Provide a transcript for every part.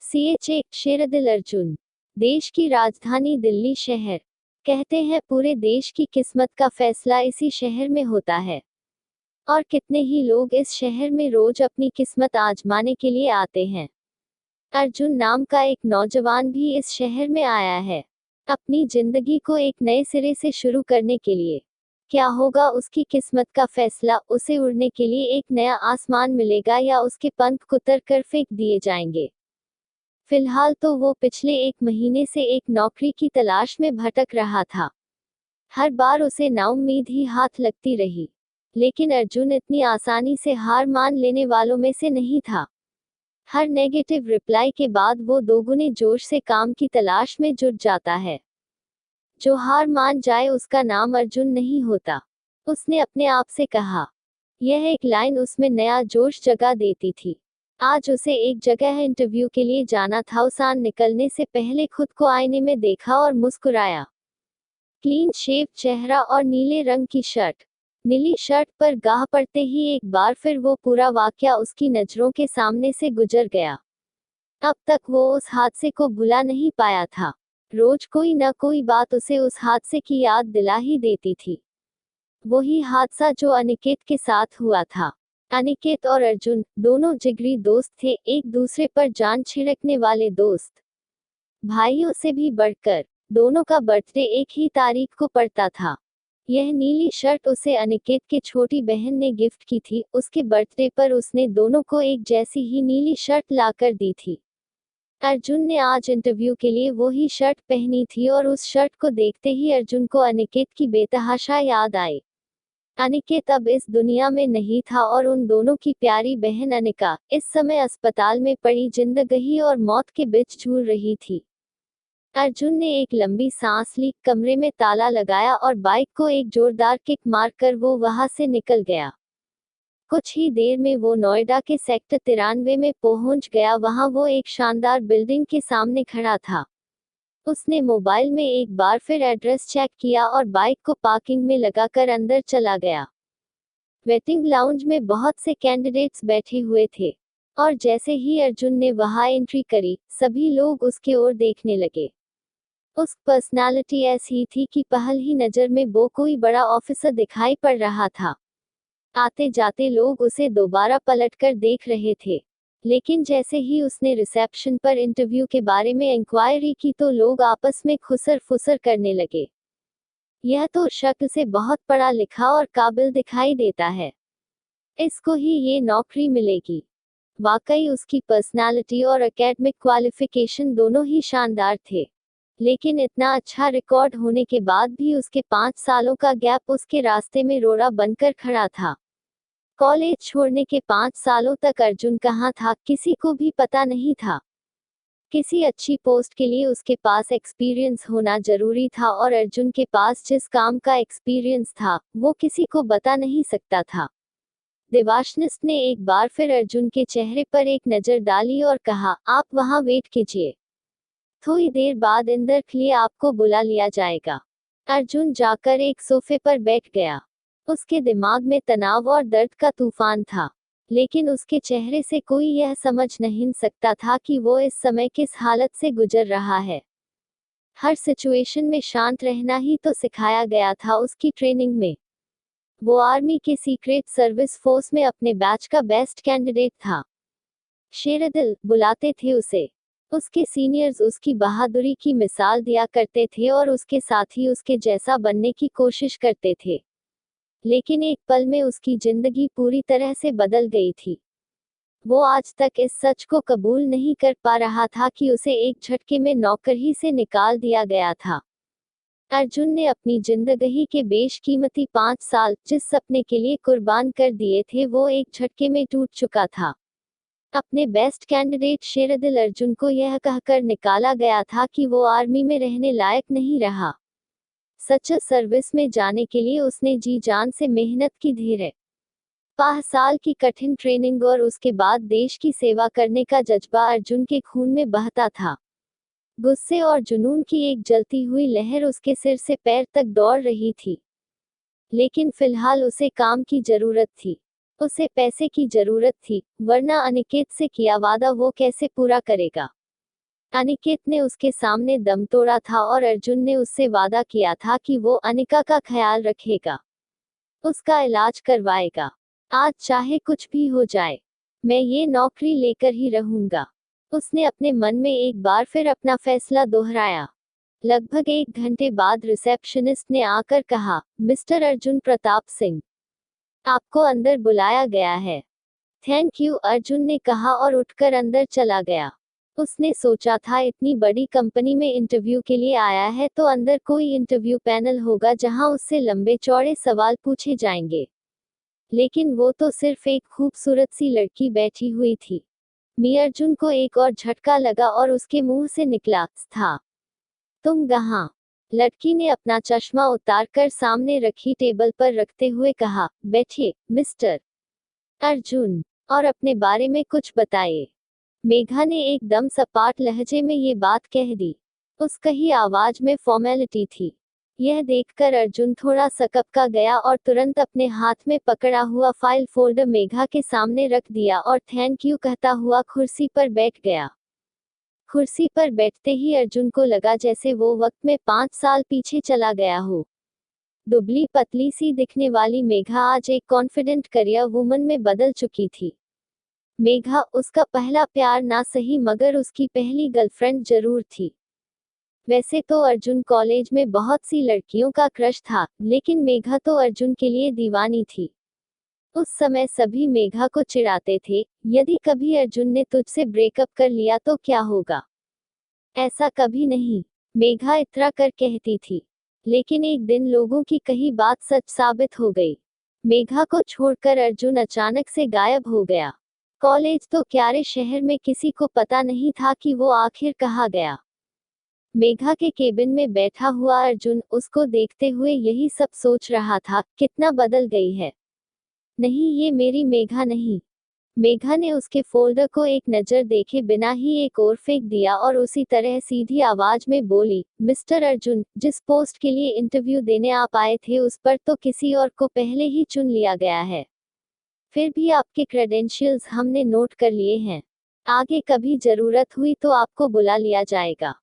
CH1 शेरदिल अर्जुन। देश की राजधानी दिल्ली शहर। कहते हैं पूरे देश की किस्मत का फैसला इसी शहर में होता है। और कितने ही लोग इस शहर में रोज अपनी किस्मत आजमाने के लिए आते हैं। अर्जुन नाम का एक नौजवान भी इस शहर में आया है, अपनी जिंदगी को एक नए सिरे से शुरू करने के लिए। क्या होगा उसकी किस्मत का फैसला, उसे उड़ने के लिए एक नया आसमान मिलेगा या उसके पंख कुतर कर फेंक दिए जाएंगे। फिलहाल तो वो पिछले 1 महीने से एक नौकरी की तलाश में भटक रहा था। हर बार उसे नाउम्मीद ही हाथ लगती रही, लेकिन अर्जुन इतनी आसानी से हार मान लेने वालों में से नहीं था। हर नेगेटिव रिप्लाई के बाद वो दोगुने जोश से काम की तलाश में जुट जाता है। जो हार मान जाए उसका नाम अर्जुन नहीं होता, उसने अपने आप से कहा। यह एक लाइन उसमें नया जोश जगा देती थी। आज उसे एक जगह इंटरव्यू के लिए जाना था। उसान निकलने से पहले खुद को आईने में देखा और मुस्कुराया। क्लीन शेव चेहरा और नीले रंग की शर्ट। नीली शर्ट पर गाह पड़ते ही एक बार फिर वो पूरा वाकया उसकी नजरों के सामने से गुजर गया। अब तक वो उस हादसे को भुला नहीं पाया था। रोज कोई न कोई बात उसे उस हादसे की याद दिला ही देती थी। वही हादसा जो अनिकेत के साथ हुआ था। अनिकेत और अर्जुन दोनों जिगरी दोस्त थे, एक दूसरे पर जान छिड़कने वाले दोस्त। भाइयों से भी बढ़कर। दोनों का बर्थडे एक ही तारीख को पड़ता था। यह नीली शर्ट उसे अनिकेत की छोटी बहन ने गिफ्ट की थी। उसके बर्थडे पर उसने दोनों को एक जैसी ही नीली शर्ट लाकर दी थी। अर्जुन ने आज इंटरव्यू के लिए वो ही शर्ट पहनी थी और उस शर्ट को देखते ही अर्जुन को अनिकेत की बेतहाशा याद आई। अनिकेत अब इस दुनिया में नहीं था और उन दोनों की प्यारी बहन अनिका इस समय अस्पताल में पड़ी जिंदगी और मौत के बीच झूल रही थी। अर्जुन ने एक लंबी सांस ली, कमरे में ताला लगाया और बाइक को एक जोरदार किक मारकर वो वहां से निकल गया। कुछ ही देर में वो नोएडा के सेक्टर 93 में पहुंच गया। वहां वो एक शानदार बिल्डिंग के सामने खड़ा था। उसने मोबाइल में एक बार फिर एड्रेस चेक किया और बाइक को पार्किंग में लगाकर अंदर चला गया। वेटिंग लाउंज में बहुत से कैंडिडेट्स बैठे हुए थे और जैसे ही अर्जुन ने वहां एंट्री करी, सभी लोग उसके ओर देखने लगे। उस पर्सनालिटी ऐसी थी कि पहल ही नजर में वो कोई बड़ा ऑफिसर दिखाई पड़ रहा था। आते जाते लोग उसे दोबारा पलटकर देख रहे थे, लेकिन जैसे ही उसने रिसेप्शन पर इंटरव्यू के बारे में इंक्वायरी की तो लोग आपस में खुसर फुसर करने लगे। यह तो शक्ल से बहुत पढ़ा लिखा और काबिल दिखाई देता है, इसको ही ये नौकरी मिलेगी। वाकई उसकी पर्सनालिटी और एकेडमिक क्वालिफिकेशन दोनों ही शानदार थे, लेकिन इतना अच्छा रिकॉर्ड होने के बाद भी उसके 5 सालों का गैप उसके रास्ते में रोड़ा बनकर खड़ा था। कॉलेज छोड़ने के 5 सालों तक अर्जुन कहाँ था, किसी को भी पता नहीं था। किसी अच्छी पोस्ट के लिए उसके पास एक्सपीरियंस होना जरूरी था और अर्जुन के पास जिस काम का एक्सपीरियंस था वो किसी को बता नहीं सकता था। देवाशिष ने एक बार फिर अर्जुन के चेहरे पर एक नजर डाली और कहा, आप वहां वेट कीजिए, थोड़ी देर बाद इंदर के लिए आपको बुला लिया जाएगा। अर्जुन जाकर एक सोफे पर बैठ गया। उसके दिमाग में तनाव और दर्द का तूफान था, लेकिन उसके चेहरे से कोई यह समझ नहीं सकता था कि वो इस समय किस हालत से गुजर रहा है। हर सिचुएशन में शांत रहना ही तो सिखाया गया था उसकी ट्रेनिंग में। वो आर्मी के सीक्रेट सर्विस फोर्स में अपने बैच का बेस्ट कैंडिडेट था। शेरदिल बुलाते थे उसे। उसके सीनियर्स उसकी बहादुरी की मिसाल दिया करते थे और उसके साथी उसके जैसा बनने की कोशिश करते थे। लेकिन एक पल में उसकी जिंदगी पूरी तरह से बदल गई थी। वो आज तक इस सच को कबूल नहीं कर पा रहा था कि उसे एक झटके में नौकरी से निकाल दिया गया था। अर्जुन ने अपनी जिंदगी के बेशकीमती 5 साल जिस सपने के लिए कुर्बान कर दिए थे वो एक झटके में टूट चुका था। अपने बेस्ट कैंडिडेट शेरदिल अर्जुन को यह कहकर निकाला गया था कि वो आर्मी में रहने लायक नहीं रहा। सच सर्विस में जाने के लिए उसने जी जान से मेहनत की। धीरे 5 साल की कठिन ट्रेनिंग और उसके बाद देश की सेवा करने का जज्बा अर्जुन के खून में बहता था। गुस्से और जुनून की एक जलती हुई लहर उसके सिर से पैर तक दौड़ रही थी। लेकिन फिलहाल उसे काम की जरूरत थी, उसे पैसे की जरूरत थी, वरना अनिकेत से किया वादा वो कैसे पूरा करेगा। अनिकेत ने उसके सामने दम तोड़ा था और अर्जुन ने उससे वादा किया था कि वो अनिका का ख्याल रखेगा, उसका इलाज करवाएगा। आज चाहे कुछ भी हो जाए, मैं ये नौकरी लेकर ही रहूंगा। उसने अपने मन में एक बार फिर अपना फैसला दोहराया। लगभग 1 घंटे बाद रिसेप्शनिस्ट ने आकर कहा, मिस्टर अर्जुन प्रताप सिंह, आपको अंदर बुलाया गया है। थैंक यू, अर्जुन ने कहा और उठकर अंदर चला गया। उसने सोचा था इतनी बड़ी कंपनी में इंटरव्यू के लिए आया है तो अंदर कोई इंटरव्यू पैनल होगा जहां उससे लंबे चौड़े सवाल पूछे जाएंगे, लेकिन वो तो सिर्फ एक खूबसूरत सी लड़की बैठी हुई थी। अर्जुन को एक और झटका लगा और उसके मुंह से निकला, था तुम कहाँ? लड़की ने अपना चश्मा उतारकर सामने रखी टेबल पर रखते हुए कहा, बैठिए मिस्टर अर्जुन, और अपने बारे में कुछ बताइए। मेघा ने एकदम सपाट लहजे में ये बात कह दी। उसकी ही आवाज में फॉर्मेलिटी थी। यह देखकर अर्जुन थोड़ा सकपका गया और तुरंत अपने हाथ में पकड़ा हुआ फाइल फोल्डर मेघा के सामने रख दिया और थैंक यू कहता हुआ कुर्सी पर बैठ गया। कुर्सी पर बैठते ही अर्जुन को लगा जैसे वो वक्त में 5 साल पीछे चला गया हो। दुबली पतली सी दिखने वाली मेघा आज एक कॉन्फिडेंट करियर वुमन में बदल चुकी थी। मेघा उसका पहला प्यार ना सही मगर उसकी पहली गर्लफ्रेंड जरूर थी। वैसे तो अर्जुन कॉलेज में बहुत सी लड़कियों का क्रश था, लेकिन मेघा तो अर्जुन के लिए दीवानी थी। उस समय सभी मेघा को चिढ़ाते थे, यदि कभी अर्जुन ने तुझसे ब्रेकअप कर लिया तो क्या होगा? ऐसा कभी नहीं, मेघा इतरा कर कहती थी। लेकिन एक दिन लोगों की कही बात सच साबित हो गई। मेघा को छोड़कर अर्जुन अचानक से गायब हो गया। कॉलेज तो क्यारे शहर में किसी को पता नहीं था कि वो आखिर कहाँ गया। मेघा के केबिन में बैठा हुआ अर्जुन उसको देखते हुए यही सब सोच रहा था, कितना बदल गई है। नहीं, ये मेरी मेघा नहीं। मेघा ने उसके फोल्डर को एक नज़र देखे बिना ही एक और फेंक दिया और उसी तरह सीधी आवाज में बोली, मिस्टर अर्जुन, जिस पोस्ट के लिए इंटरव्यू देने आप आए थे उस पर तो किसी और को पहले ही चुन लिया गया है। फिर भी आपके क्रेडेंशियल्स हमने नोट कर लिए हैं। आगे कभी जरूरत हुई तो आपको बुला लिया जाएगा।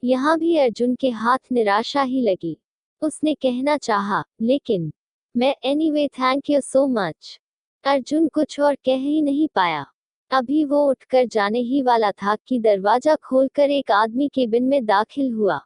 यहाँ भी अर्जुन के हाथ निराशा ही लगी। उसने कहना चाहा, लेकिन मैं anyway thank you so much. Arjun कुछ और कह ही नहीं पाया। अभी वो उठकर जाने ही वाला था कि दरवाजा खोलकर एक आदमी केबिन में दाखिल हुआ।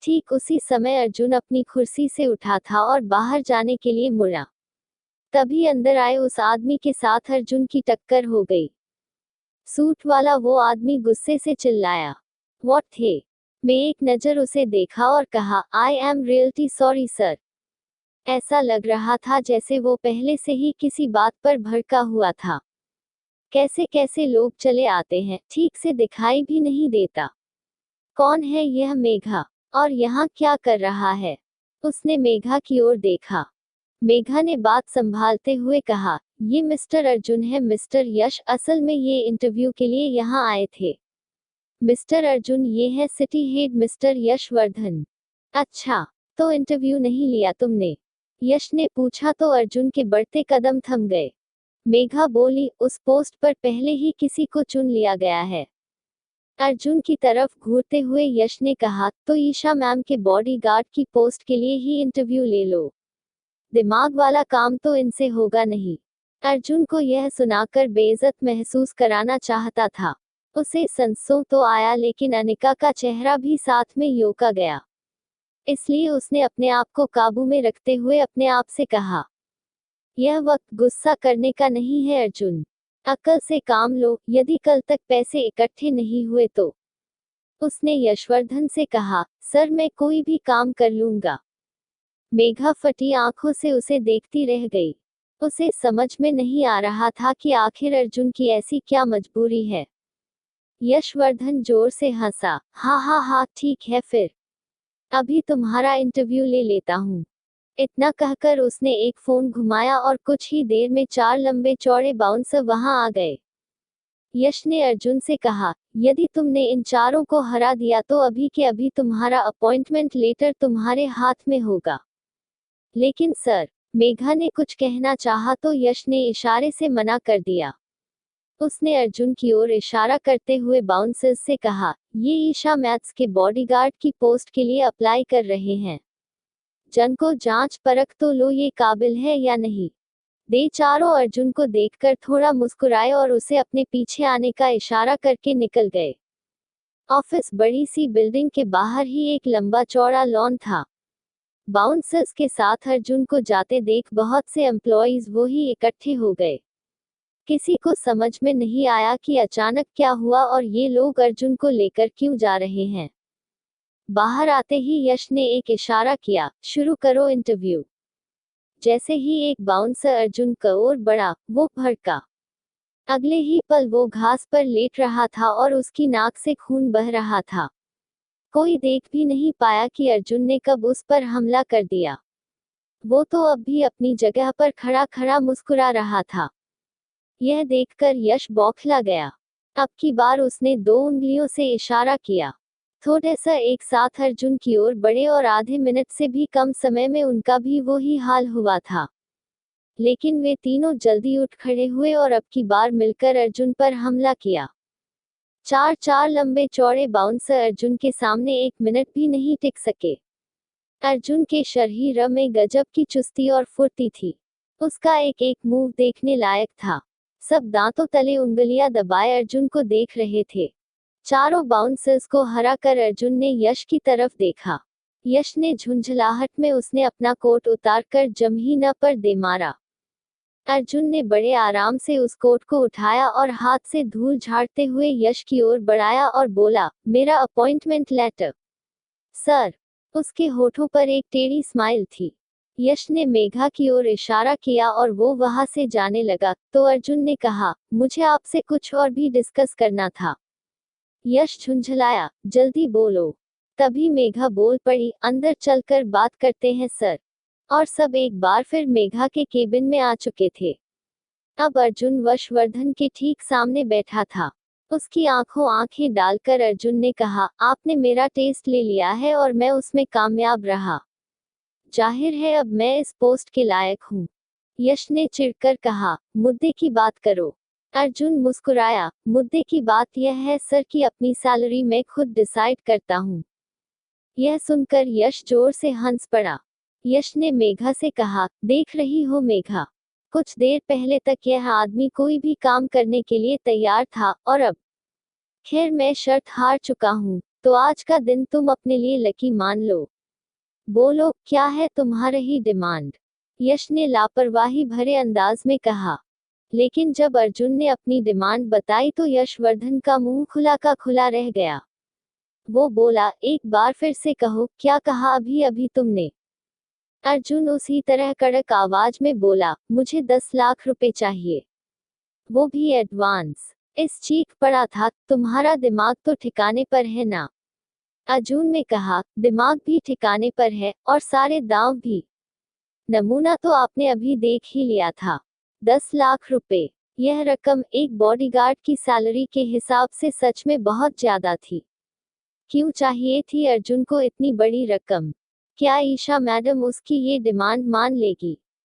ठीक उसी समय अर्जुन अपनी कुर्सी से उठा था और बाहर जाने के लिए मुड़ा। तभी अंदर आए उस आदमी के साथ अर्जुन की टक्कर हो गई। सूट वाला वो आदमी गुस्से से चिल्लाया, व्हाट थे? मैं एक नज़र उसे देखा और कहा, I am really sorry sir. ऐसा लग रहा था जैसे वो पहले से ही किसी बात पर भड़का हुआ था। कैसे कैसे लोग चले आते हैं, ठीक से दिखाई भी नहीं देता। कौन है यह मेघा? और यहाँ क्या कर रहा है? उसने मेघा की ओर देखा। मेघा ने बात संभालते हुए कहा, ये मिस्टर अर्जुन है, मिस्टर यश। असल में ये इंटरव्यू के लिए यहाँ आए थे। मिस्टर अर्जुन, ये है सिटी हेड मिस्टर यशवर्धन। अच्छा, तो इंटरव्यू नहीं लिया तुमने? यश ने पूछा तो अर्जुन के बढ़ते कदम थम गए। मेघा बोली, उस पोस्ट पर पहले ही किसी को चुन लिया गया है। अर्जुन की तरफ घूरते हुए यश ने कहा, तो ईशा मैम के बॉडीगार्ड की पोस्ट के लिए ही इंटरव्यू ले लो। दिमाग वाला काम तो इनसे होगा नहीं। अर्जुन को यह सुनाकर बेइज्जत महसूस कराना चाहता था। उसे संसो तो आया, लेकिन अनिका का चेहरा भी साथ में योका गया। इसलिए उसने अपने आप को काबू में रखते हुए अपने आप से कहा, यह वक्त गुस्सा करने का नहीं है अर्जुन। अक्ल से काम लो, यदि कल तक पैसे इकट्ठे नहीं हुए तो। उसने यशवर्धन से कहा, सर मैं कोई भी काम कर लूंगा। मेघा फटी आंखों से उसे देखती रह गई। उसे समझ में नहीं आ रहा था कि आखिर अर्जुन की ऐसी क्या मजबूरी है। यशवर्धन जोर से हंसा, हा हा हा, ठीक है फिर, अभी तुम्हारा इंटरव्यू ले लेता हूँ। इतना कहकर उसने एक फोन घुमाया और कुछ ही देर में 4 लंबे चौड़े बाउंसर वहां आ गए। यश ने अर्जुन से कहा, यदि तुमने इन चारों को हरा दिया तो अभी के अभी तुम्हारा अपॉइंटमेंट लेटर तुम्हारे हाथ में होगा। लेकिन सर, मेघा ने कुछ कहना चाहा तो यश ने इशारे से मना कर दिया। उसने अर्जुन की ओर इशारा करते हुए बाउंसर्स से कहा, ये ईशा मैथ्स के बॉडीगार्ड की पोस्ट के लिए अप्लाई कर रहे हैं। जन को जांच परख तो लो ये काबिल है या नहीं। दे चारों अर्जुन को देखकर थोड़ा मुस्कुराए और उसे अपने पीछे आने का इशारा करके निकल गए। ऑफिस बड़ी सी बिल्डिंग के बाहर ही एक लंबा चौड़ा लॉन था। बाउंसर्स के साथ अर्जुन को जाते देख बहुत से एम्प्लॉइज वो ही इकट्ठे हो गए। किसी को समझ में नहीं आया कि अचानक क्या हुआ और ये लोग अर्जुन को लेकर क्यों जा रहे हैं। बाहर आते ही यश ने एक इशारा किया, शुरू करो इंटरव्यू। जैसे ही एक बाउंसर अर्जुन की ओर बढ़ा, वो भड़का। अगले ही पल वो घास पर लेट रहा था और उसकी नाक से खून बह रहा था। कोई देख भी नहीं पाया कि अर्जुन ने कब उस पर हमला कर दिया। वो तो अब भी अपनी जगह पर खड़ा खड़ा मुस्कुरा रहा था। यह देखकर यश बौखला गया। अब की बार उसने 2 उंगलियों से इशारा किया। थोड़े सा एक साथ अर्जुन की ओर बढ़े और आधे मिनट से भी कम समय में उनका भी वही हाल हुआ था। लेकिन वे तीनों जल्दी उठ खड़े हुए और अब की बार मिलकर अर्जुन पर हमला किया। 4 लंबे चौड़े बाउंसर अर्जुन के सामने 1 मिनट भी नहीं टिक सके। अर्जुन के शरीर में गजब की चुस्ती और फुर्ती थी। उसका एक एक मूव देखने लायक था। सब दांतों तले उंगलियां दबाए अर्जुन को देख रहे थे। चारों बाउंसर्स को हराकर अर्जुन ने यश की तरफ देखा। यश ने झुंझलाहट में उसने अपना कोट उतारकर जमीन पर दे मारा। अर्जुन ने बड़े आराम से उस कोट को उठाया और हाथ से धूल झाड़ते हुए यश की ओर बढ़ाया और बोला, मेरा अपॉइंटमेंट लेटर सर। उसके होठों पर एक टेढ़ी स्माइल थी। यश ने मेघा की ओर इशारा किया और वो वहां से जाने लगा, तो अर्जुन ने कहा, मुझे आपसे कुछ और भी डिस्कस करना था। यश झुंझलाया, जल्दी बोलो। तभी मेघा बोल पड़ी, अंदर चलकर बात करते हैं सर। और सब एक बार फिर मेघा के केबिन में आ चुके थे। अब अर्जुन वर्षवर्धन के ठीक सामने बैठा था। उसकी आंखों आंखें डालकर अर्जुन ने कहा, आपने मेरा टेस्ट ले लिया है और मैं उसमें कामयाब रहा। जाहिर है अब मैं इस पोस्ट के लायक हूँ। यश ने चिढ़कर कहा, मुद्दे की बात करो। अर्जुन मुस्कुराया, मुद्दे की बात यह है सर कि अपनी सैलरी मैं खुद डिसाइड करता हूँ। यह सुनकर यश जोर से हंस पड़ा। यश ने मेघा से कहा, देख रही हो मेघा, कुछ देर पहले तक यह आदमी कोई भी काम करने के लिए तैयार था और अब खैर मैं शर्त हार चुका हूँ, तो आज का दिन तुम अपने लिए लकी मान लो। बोलो, क्या है तुम्हारी ही डिमांड? यश ने लापरवाही भरे अंदाज में कहा। लेकिन जब अर्जुन ने अपनी डिमांड बताई तो यशवर्धन का मुंह खुला का खुला रह गया। वो बोला, एक बार फिर से कहो, क्या कहा अभी अभी तुमने? अर्जुन उसी तरह कड़क आवाज में बोला, मुझे 10 लाख रुपए चाहिए, वो भी एडवांस। इस चीख पड़ा था, तुम्हारा दिमाग तो ठिकाने पर है ना? अर्जुन ने कहा, दिमाग भी ठिकाने पर है और सारे दांव भी। नमूना तो आपने अभी देख ही लिया था। 10 लाख रुपए, यह रकम एक बॉडीगार्ड की सैलरी के हिसाब से सच में बहुत ज्यादा थी। क्यों चाहिए थी अर्जुन को इतनी बड़ी रकम? क्या ईशा मैडम उसकी ये डिमांड मान लेगी?